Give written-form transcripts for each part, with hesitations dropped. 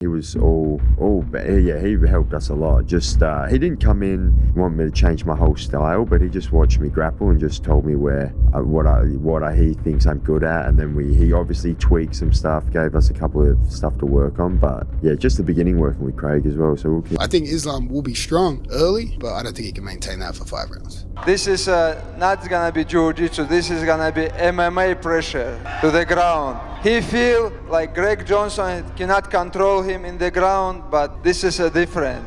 He was yeah, he helped us a lot. Just he didn't come in want me to change my whole style, but he just watched me grapple and just told me he thinks I'm good at, and then he obviously tweaked some stuff, gave us a couple of stuff to work on. But yeah, just the beginning working with Craig as well. So I think Islam will be strong early, but I don't think he can maintain that for 5 rounds. This is not gonna be jiu-jitsu. This is gonna be MMA pressure to the ground. He feel like Greg Johnson cannot control him in the ground, but this is different.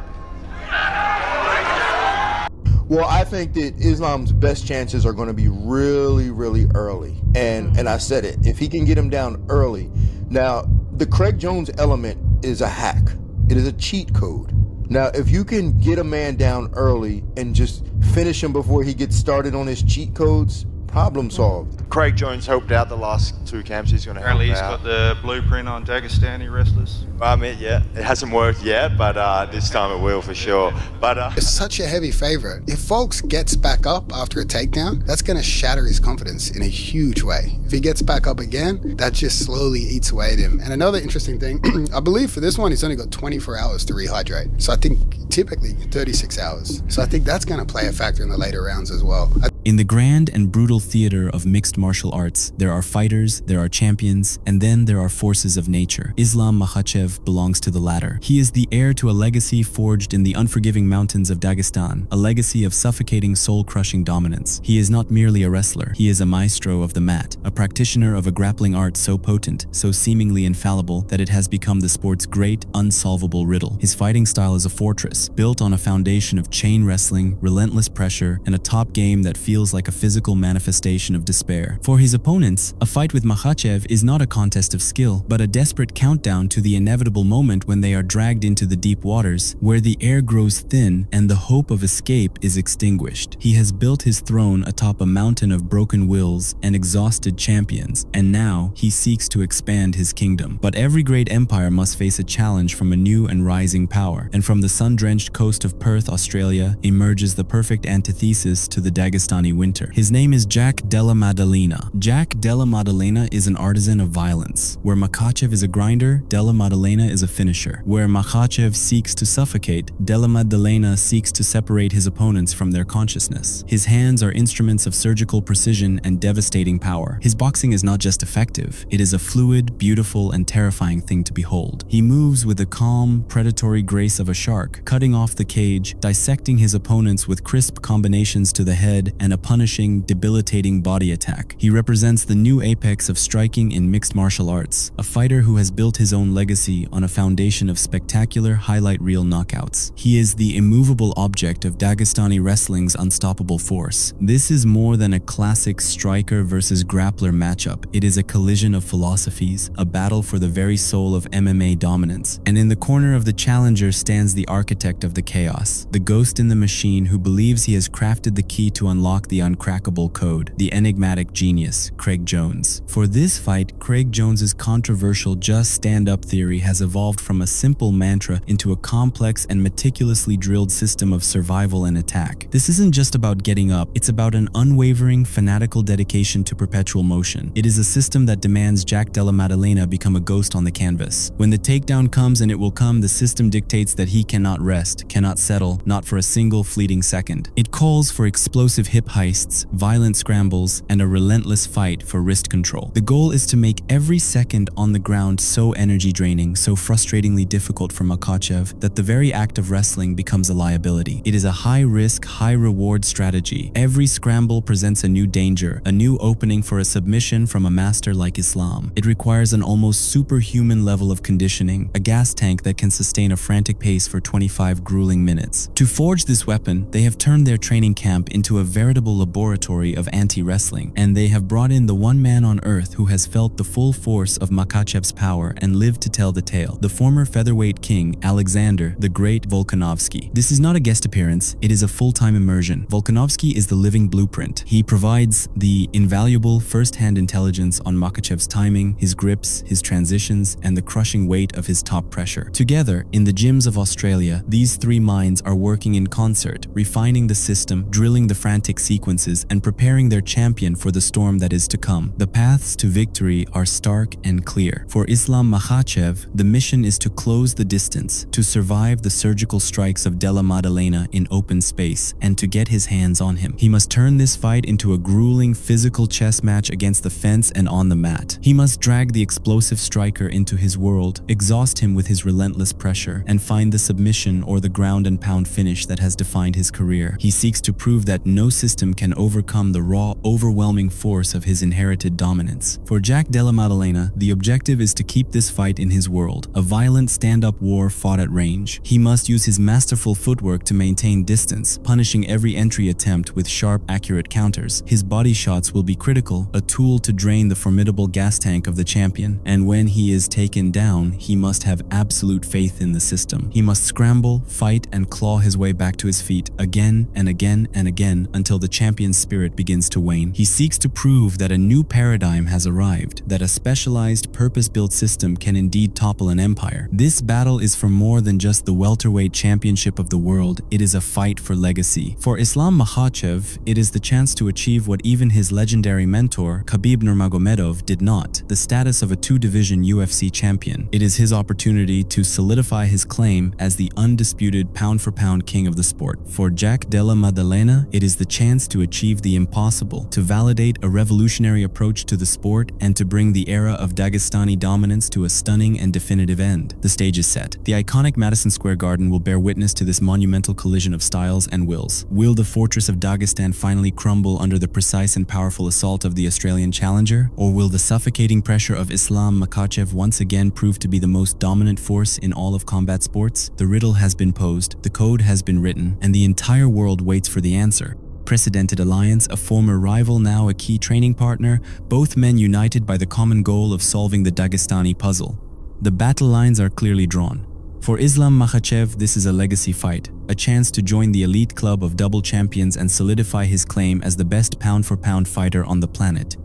Well, I think that Islam's best chances are going to be really, really early. And I said it, if he can get him down early. Now, the Craig Jones element is a hack. It is a cheat code. Now, if you can get a man down early and just finish him before he gets started on his cheat codes, problem solved. Craig Jones helped out the last 2 camps. He's going to help out. Apparently he's got the blueprint on Dagestani wrestlers. I mean, yeah, it hasn't worked yet, but this time it will for sure. But it's such a heavy favorite. If Folks gets back up after a takedown, that's going to shatter his confidence in a huge way. If he gets back up again, that just slowly eats away at him. And another interesting thing, I believe for this one, he's only got 24 hours to rehydrate. So I think typically 36 hours. So I think that's going to play a factor in the later rounds as well. In the grand and brutal theater of mixed martial arts, there are fighters, there are champions, and then there are forces of nature. Islam Makhachev belongs to the latter. He is the heir to a legacy forged in the unforgiving mountains of Dagestan, a legacy of suffocating, soul-crushing dominance. He is not merely a wrestler, he is a maestro of the mat, a practitioner of a grappling art so potent, so seemingly infallible, that it has become the sport's great, unsolvable riddle. His fighting style is a fortress, built on a foundation of chain wrestling, relentless pressure, and a top game that feels like a physical manifestation of despair. For his opponents, a fight with Makhachev is not a contest of skill, but a desperate countdown to the inevitable moment when they are dragged into the deep waters, where the air grows thin and the hope of escape is extinguished. He has built his throne atop a mountain of broken wills and exhausted champions, and now he seeks to expand his kingdom. But every great empire must face a challenge from a new and rising power, and from the sun-drenched coast of Perth, Australia, emerges the perfect antithesis to the Dagestani winter. His name is Jack Della Maddalena. Jack Della Maddalena is an artisan of violence. Where Makhachev is a grinder, Della Maddalena is a finisher. Where Makhachev seeks to suffocate, Della Maddalena seeks to separate his opponents from their consciousness. His hands are instruments of surgical precision and devastating power. His boxing is not just effective, it is a fluid, beautiful, and terrifying thing to behold. He moves with the calm, predatory grace of a shark, cutting off the cage, dissecting his opponents with crisp combinations to the head and a punishing, debilitating body attack. He represents the new apex of striking in mixed martial arts, a fighter who has built his own legacy on a foundation of spectacular highlight reel knockouts. He is the immovable object of Dagestani wrestling's unstoppable force. This is more than a classic striker versus grappler matchup. It is a collision of philosophies, a battle for the very soul of MMA dominance. And in the corner of the challenger stands the architect of the chaos, the ghost in the machine who believes he has crafted the key to unlock the uncrackable code, the enigmatic genius, Craig Jones. For this fight, Craig Jones's controversial just stand-up theory has evolved from a simple mantra into a complex and meticulously drilled system of survival and attack. This isn't just about getting up, it's about an unwavering, fanatical dedication to perpetual motion. It is a system that demands Jack Della Maddalena become a ghost on the canvas. When the takedown comes, and it will come, the system dictates that he cannot rest, cannot settle, not for a single fleeting second. It calls for explosive hip heists, violent scrambles, and a relentless fight for wrist control. The goal is to make every second on the ground so energy draining, so frustratingly difficult for Makhachev, that the very act of wrestling becomes a liability. It is a high-risk, high-reward strategy. Every scramble presents a new danger, a new opening for a submission from a master like Islam. It requires an almost superhuman level of conditioning, a gas tank that can sustain a frantic pace for 25 grueling minutes. To forge this weapon, they have turned their training camp into a veritable laboratory of anti-wrestling, and they have brought in the one man on earth who has felt the full force of Makhachev's power and lived to tell the tale, the former featherweight king, Alexander the Great Volkanovski. This is not a guest appearance, it is a full-time immersion. Volkanovski is the living blueprint. He provides the invaluable first-hand intelligence on Makhachev's timing, his grips, his transitions, and the crushing weight of his top pressure. Together, in the gyms of Australia, these three minds are working in concert, refining the system, drilling the frantic sequence, sequences and preparing their champion for the storm that is to come. The paths to victory are stark and clear. For Islam Makhachev, the mission is to close the distance, to survive the surgical strikes of Della Maddalena in open space, and to get his hands on him. He must turn this fight into a grueling physical chess match against the fence and on the mat. He must drag the explosive striker into his world, exhaust him with his relentless pressure, and find the submission or the ground and pound finish that has defined his career. He seeks to prove that no system can overcome the raw, overwhelming force of his inherited dominance. For Jack Della Maddalena, the objective is to keep this fight in his world, a violent stand-up war fought at range. He must use his masterful footwork to maintain distance, punishing every entry attempt with sharp, accurate counters. His body shots will be critical, a tool to drain the formidable gas tank of the champion. And when he is taken down, he must have absolute faith in the system. He must scramble, fight, and claw his way back to his feet again and again and again until the champion's spirit begins to wane. He seeks to prove that a new paradigm has arrived, that a specialized, purpose-built system can indeed topple an empire. This battle is for more than just the welterweight championship of the world. It is a fight for legacy. For Islam Makhachev, it is the chance to achieve what even his legendary mentor, Khabib Nurmagomedov, did not, the status of a two-division UFC champion. It is his opportunity to solidify his claim as the undisputed pound-for-pound king of the sport. For Jack Della Maddalena, it is the chance to achieve the impossible, to validate a revolutionary approach to the sport, and to bring the era of Dagestani dominance to a stunning and definitive end. The stage is set. The iconic Madison Square Garden will bear witness to this monumental collision of styles and wills. Will the fortress of Dagestan finally crumble under the precise and powerful assault of the Australian challenger? Or will the suffocating pressure of Islam Makhachev once again prove to be the most dominant force in all of combat sports? The riddle has been posed, the code has been written, and the entire world waits for the answer. Precedented alliance, a former rival, now a key training partner, both men united by the common goal of solving the Dagestani puzzle. The battle lines are clearly drawn. For Islam Makhachev, this is a legacy fight, a chance to join the elite club of double champions and solidify his claim as the best pound-for-pound fighter on the planet.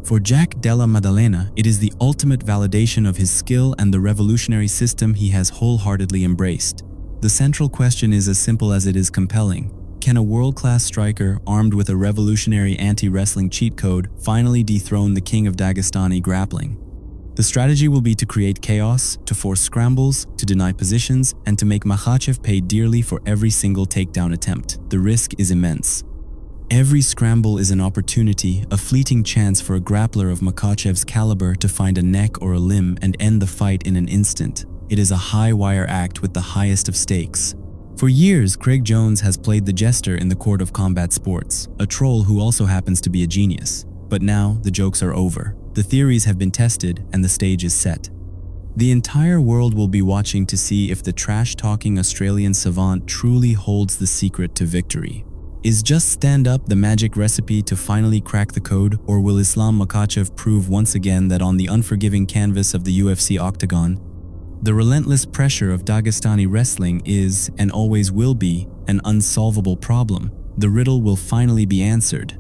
For Jack Della Maddalena, it is the ultimate validation of his skill and the revolutionary system he has wholeheartedly embraced. The central question is as simple as it is compelling. Can a world-class striker, armed with a revolutionary anti-wrestling cheat code, finally dethrone the king of Dagestani grappling? The strategy will be to create chaos, to force scrambles, to deny positions, and to make Makhachev pay dearly for every single takedown attempt. The risk is immense. Every scramble is an opportunity, a fleeting chance for a grappler of Makhachev's caliber to find a neck or a limb and end the fight in an instant. It is a high-wire act with the highest of stakes. For years, Craig Jones has played the jester in the court of combat sports, a troll who also happens to be a genius. But now, the jokes are over. The theories have been tested and the stage is set. The entire world will be watching to see if the trash-talking Australian savant truly holds the secret to victory. Is just stand up the magic recipe to finally crack the code, or will Islam Makhachev prove once again that on the unforgiving canvas of the UFC octagon, the relentless pressure of Dagestani wrestling is, and always will be, an unsolvable problem? The riddle will finally be answered.